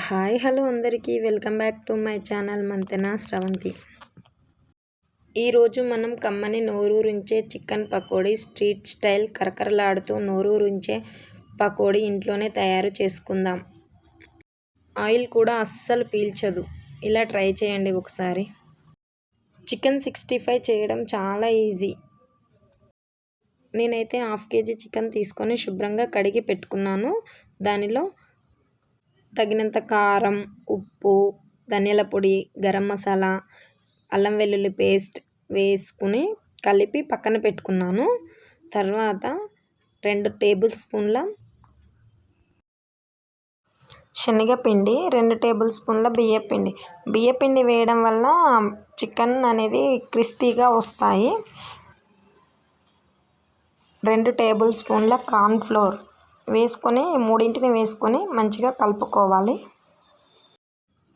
Hi hello అందరికీ welcome back to my channel Manthena Sravanthi. ఈరోజు మనం కమ్మని నోరూరించే చికెన్ పకోడీ స్ట్రీట్ స్టైల్ కరకరలాడుతూ నోరూరించే పకోడీ ఇంట్లోనే తయారు చేసుకుందాం. ఆయిల్ కూడా అస్సలు పీల్చదు. ఇలా ట్రై చేయండి ఒకసారి. చికెన్ 65 చేయడం చాలా ఈజీ. నేనైతే 1/2 kg చికెన్ తీసుకొని శుభ్రంగా కడిగి పెట్టుకున్నాను. దానిలో తగినంత కారం, ఉప్పు, ధనియాల పొడి, గరం మసాలా, అల్లం వెల్లుల్లి పేస్ట్ వేసుకుని కలిపి పక్కన పెట్టుకున్నాను. తర్వాత 2 టేబుల్ స్పూన్ల శనగపిండి, 2 టేబుల్ స్పూన్ల బియ్యపిండి. బియ్యపిండి వేయడం వల్ల చికెన్ అనేది క్రిస్పీగా వస్తాయి. 2 టేబుల్ స్పూన్ల కార్న్ ఫ్లోర్ వేసుకొని మూడింటిని వేసుకొని మంచిగా కలుపుకోవాలి.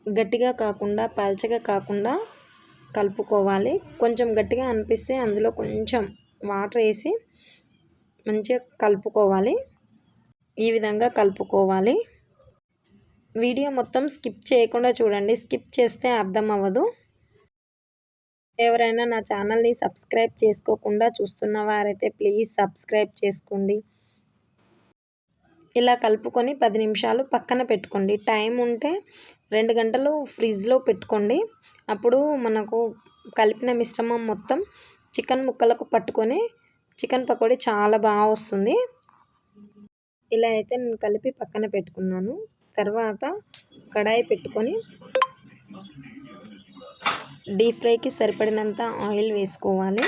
గట్టిగా కాకుండా పల్చగా కాకుండా కలుపుకోవాలి. కొంచెం గట్టిగా అనిపిస్తే అందులో కొంచెం వాటర్ వేసి మంచిగా కలుపుకోవాలి. ఈ విధంగా కలుపుకోవాలి. వీడియో మొత్తం స్కిప్ చేయకుండా చూడండి. స్కిప్ చేస్తే అర్థం అవ్వదు. ఎవరైనా నా ఛానల్ని సబ్స్క్రైబ్ చేసుకోకుండా చూస్తున్న వారైతే ప్లీజ్ సబ్స్క్రైబ్ చేసుకోండి. ఇలా కలుపుకొని 10 నిమిషాలు పక్కన పెట్టుకోండి. టైం ఉంటే 2 గంటలు ఫ్రిడ్జ్లో పెట్టుకోండి. అప్పుడు మనకు కలిపిన మిశ్రమం మొత్తం చికెన్ ముక్కలకు పట్టుకొని చికెన్ పకోడీ చాలా బాగా వస్తుంది. ఇలా అయితే నేను కలిపి పక్కన పెట్టుకున్నాను. తర్వాత కడాయి పెట్టుకొని డీప్ ఫ్రైకి సరిపడినంత ఆయిల్ వేసుకోవాలి.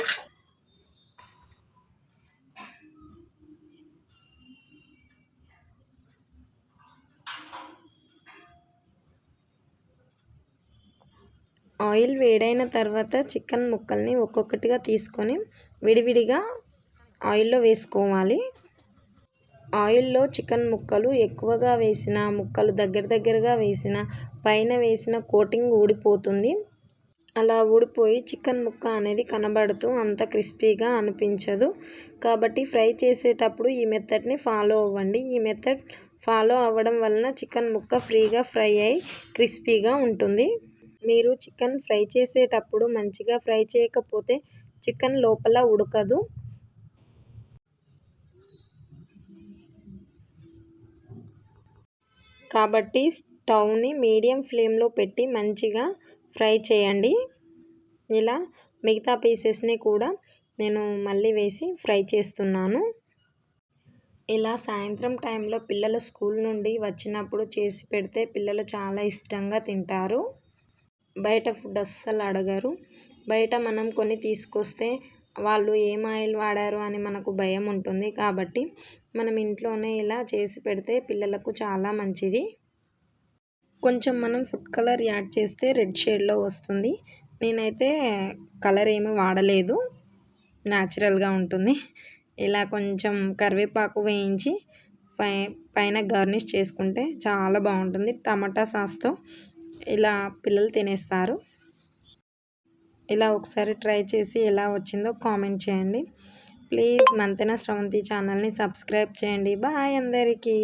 ఆయిల్ వేడైన తర్వాత చికెన్ ముక్కల్ని ఒక్కొక్కటిగా తీసుకొని విడివిడిగా ఆయిల్లో వేసుకోవాలి. ఆయిల్లో చికెన్ ముక్కలు ఎక్కువగా వేసిన, ముక్కలు దగ్గరగా వేసిన, పైన వేసిన కోటింగ్ ఊడిపోతుంది. అలా ఊడిపోయి చికెన్ ముక్క అనేది కనబడుతూ అంత క్రిస్పీగా అనిపించదు. కాబట్టి ఫ్రై చేసేటప్పుడు ఈ మెథడ్ని ఫాలో అవ్వండి. ఈ మెథడ్ ఫాలో అవ్వడం వలన చికెన్ ముక్క ఫ్రీగా ఫ్రై అయ్యి క్రిస్పీగా ఉంటుంది. మీరు చికెన్ ఫ్రై చేసేటప్పుడు మంచిగా ఫ్రై చేయకపోతే చికెన్ లోపల ఉడకదు. కాబట్టి స్టవ్ని మీడియం ఫ్లేమ్లో పెట్టి మంచిగా ఫ్రై చేయండి. ఇలా మిగతా పీసెస్ని కూడా నేను మళ్ళీ వేసి ఫ్రై చేస్తున్నాను. ఇలా సాయంత్రం టైంలో పిల్లలు స్కూల్ నుండి వచ్చినప్పుడు చేసి పెడితే పిల్లలు చాలా ఇష్టంగా తింటారు. బయట ఫుడ్ అస్సలు అడగరు. బయట మనం కొని తీసుకొస్తే వాళ్ళు ఏం ఆయిల్ వాడారు అని మనకు భయం ఉంటుంది. కాబట్టి మనం ఇంట్లోనే ఇలా చేసి పెడితే పిల్లలకు చాలా మంచిది. కొంచెం మనం ఫుడ్ కలర్ యాడ్ చేస్తే రెడ్ షేడ్లో వస్తుంది. నేనైతే కలర్ ఏమీ వాడలేదు, న్యాచురల్గా ఉంటుంది. ఇలా కొంచెం కరివేపాకు వేయించి పైన గార్నిష్ చేసుకుంటే చాలా బాగుంటుంది. టమాటా సాస్తో ఇలా పిల్లలు తినేస్తారు. ఇలా ఒకసారి ట్రై చేసి ఎలా వచ్చిందో కామెంట్ చేయండి. ప్లీజ్ మంతెన శ్రవంతి ఛానల్ని సబ్స్క్రైబ్ చేయండి. బాయ్ అందరికీ.